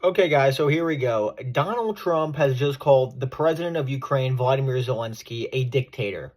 Okay, guys, so here we go. Donald Trump has just called the president of Ukraine, Vladimir Zelensky, a dictator.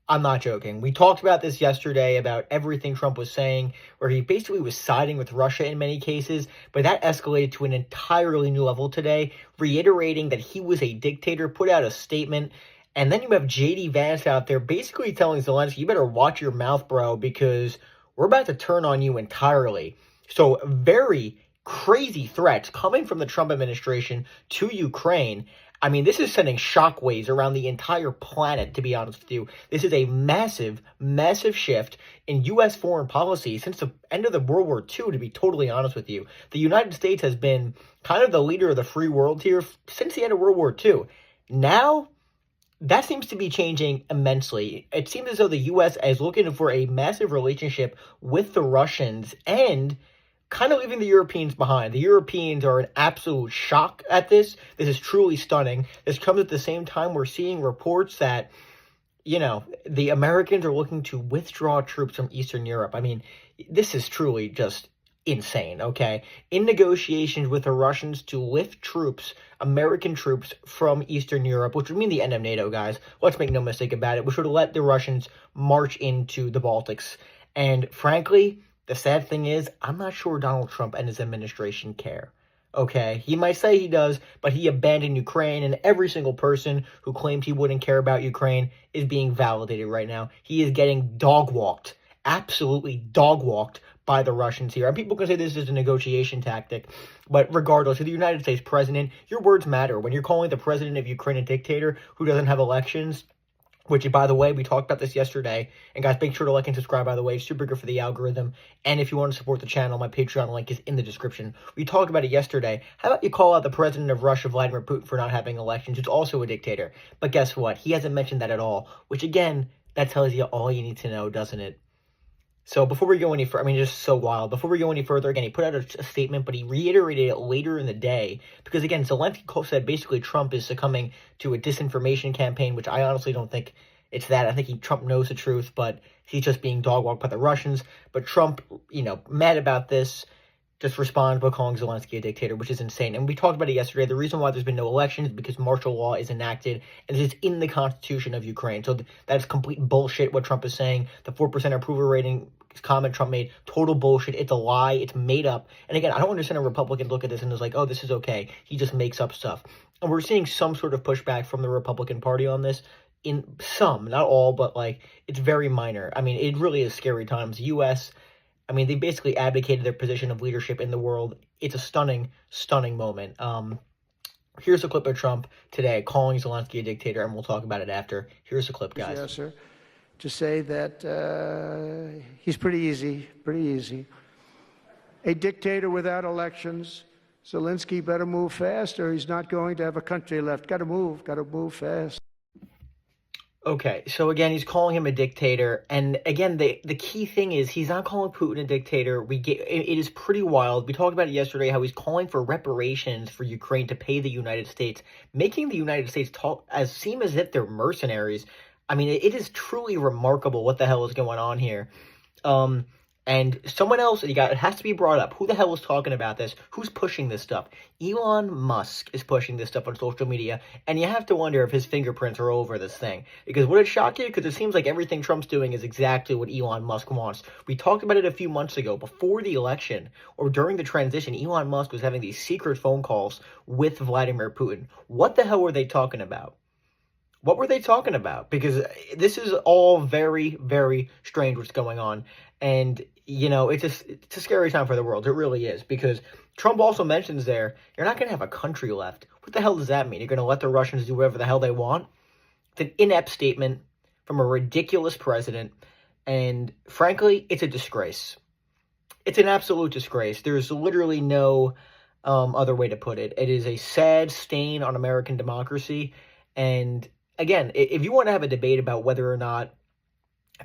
I'm not joking. We talked about this yesterday about everything Trump was saying, where he basically was siding with Russia in many cases, but that escalated to an entirely new level today, reiterating that he was a dictator, put out a statement, and then you have JD Vance out there basically telling Zelensky, you better watch your mouth, bro, because we're about to turn on you entirely. So very crazy threats coming from the Trump administration to Ukraine. I mean, this is sending shockwaves around the entire planet, to be honest with you. This is a massive, massive shift in U.S. foreign policy since the end of the World War II, to be totally honest with you. The United States has been kind of the leader of the free world here since the end of World War II. Now, that seems to be changing immensely. It seems as though the U.S. is looking for a massive relationship with the Russians and kind of leaving the Europeans behind. The Europeans are in absolute shock at this. This is truly stunning. This comes at the same time we're seeing reports that, the Americans are looking to withdraw troops from Eastern Europe. I mean, this is truly just insane, okay? In negotiations with the Russians to lift troops, American troops from Eastern Europe, which would mean the end of NATO, guys. Let's make no mistake about it. We should let the Russians march into the Baltics. And frankly, the sad thing is, I'm not sure Donald Trump and his administration care. Okay, he might say he does, but he abandoned Ukraine, and every single person who claimed he wouldn't care about Ukraine is being validated right now. He is getting dog-walked, absolutely dog-walked by the Russians here. And people can say this is a negotiation tactic, but regardless, to the United States president, your words matter. When you're calling the president of Ukraine a dictator who doesn't have elections, which, by the way, we talked about this yesterday. And guys, make sure to like and subscribe, by the way. Super good for the algorithm. And if you want to support the channel, my Patreon link is in the description. We talked about it yesterday. How about you call out the president of Russia, Vladimir Putin, for not having elections? Who's also a dictator. But guess what? He hasn't mentioned that at all. Which, again, that tells you all you need to know, doesn't it? So before we go any further, I mean, just so wild. Before we go any further, again, he put out a statement, but he reiterated it later in the day. Because, again, Zelensky said basically Trump is succumbing to a disinformation campaign, which I honestly don't think it's that. I think Trump knows the truth, but he's just being dog-walked by the Russians. But Trump, mad about this, just responds by calling Zelensky a dictator, which is insane. And we talked about it yesterday. The reason why there's been no election is because martial law is enacted, and it is in the Constitution of Ukraine. So that's complete bullshit what Trump is saying. The 4% approval rating comment Trump made, total bullshit. It's a lie. It's made up. And again, I don't understand a Republican look at this and is like, oh, this is okay. He just makes up stuff. And we're seeing some sort of pushback from the Republican Party on this. In some, not all, but it's very minor. I mean, it really is scary times. U.S., I mean, they basically abdicated their position of leadership in the world. It's a stunning, stunning moment. Here's a clip of Trump today calling Zelensky a dictator, and we'll talk about it after. Here's the clip, guys. Yes, sir. To say that he's pretty easy. A dictator without elections. Zelensky better move fast, or he's not going to have a country left. Got to move fast. Okay, so again, he's calling him a dictator, and again, the key thing is he's not calling Putin a dictator. It is pretty wild. We talked about it yesterday, how he's calling for reparations for Ukraine to pay the United States, making the United States seem as if they're mercenaries. I mean, it is truly remarkable what the hell is going on here. And someone else, it has to be brought up. Who the hell is talking about this? Who's pushing this stuff? Elon Musk is pushing this stuff on social media, and you have to wonder if his fingerprints are over this thing. Because would it shock you? Because it seems like everything Trump's doing is exactly what Elon Musk wants. We talked about it a few months ago, before the election, or during the transition, Elon Musk was having these secret phone calls with Vladimir Putin. What the hell were they talking about? What were they talking about? Because this is all very, very strange what's going on. And, it's a scary time for the world. It really is. Because Trump also mentions there, you're not going to have a country left. What the hell does that mean? You're going to let the Russians do whatever the hell they want? It's an inept statement from a ridiculous president. And frankly, it's a disgrace. It's an absolute disgrace. There's literally no other way to put it. It is a sad stain on American democracy. And again, if you want to have a debate about whether or not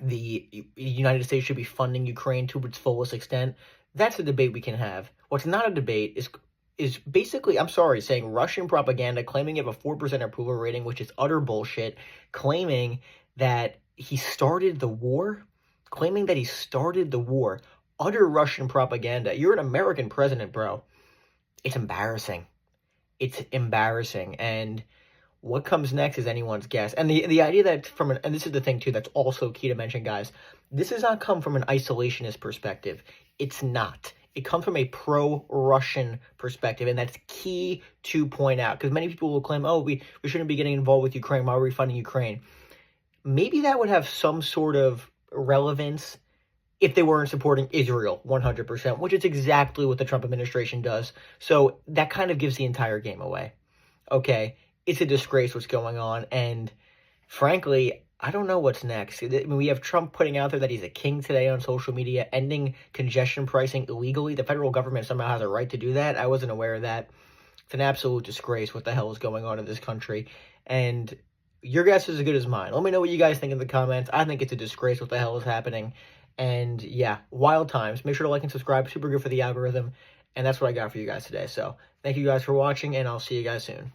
the United States should be funding Ukraine to its fullest extent, that's a debate we can have. What's not a debate is basically, I'm sorry, saying Russian propaganda, claiming you have a 4% approval rating, which is utter bullshit, claiming that he started the war, utter Russian propaganda. You're an American president, bro. It's embarrassing. It's embarrassing. And what comes next is anyone's guess. And the idea that and this is the thing too that's also key to mention, guys, this does not come from an isolationist perspective. It's not. It comes from a pro-Russian perspective, and that's key to point out, because many people will claim, oh, we shouldn't be getting involved with Ukraine. Why are we funding Ukraine? Maybe that would have some sort of relevance if they weren't supporting Israel 100%, which is exactly what the Trump administration does. So that kind of gives the entire game away. Okay, it's a disgrace what's going on, and frankly, I don't know what's next. I mean, we have Trump putting out there that he's a king today on social media, ending congestion pricing illegally. The federal government somehow has a right to do that. I wasn't aware of that. It's an absolute disgrace what the hell is going on in this country, and your guess is as good as mine. Let me know what you guys think in the comments. I think it's a disgrace what the hell is happening. And yeah, wild times. Make sure to like and subscribe. Super good for the algorithm. And that's what I got for you guys today. So thank you guys for watching, and I'll see you guys soon.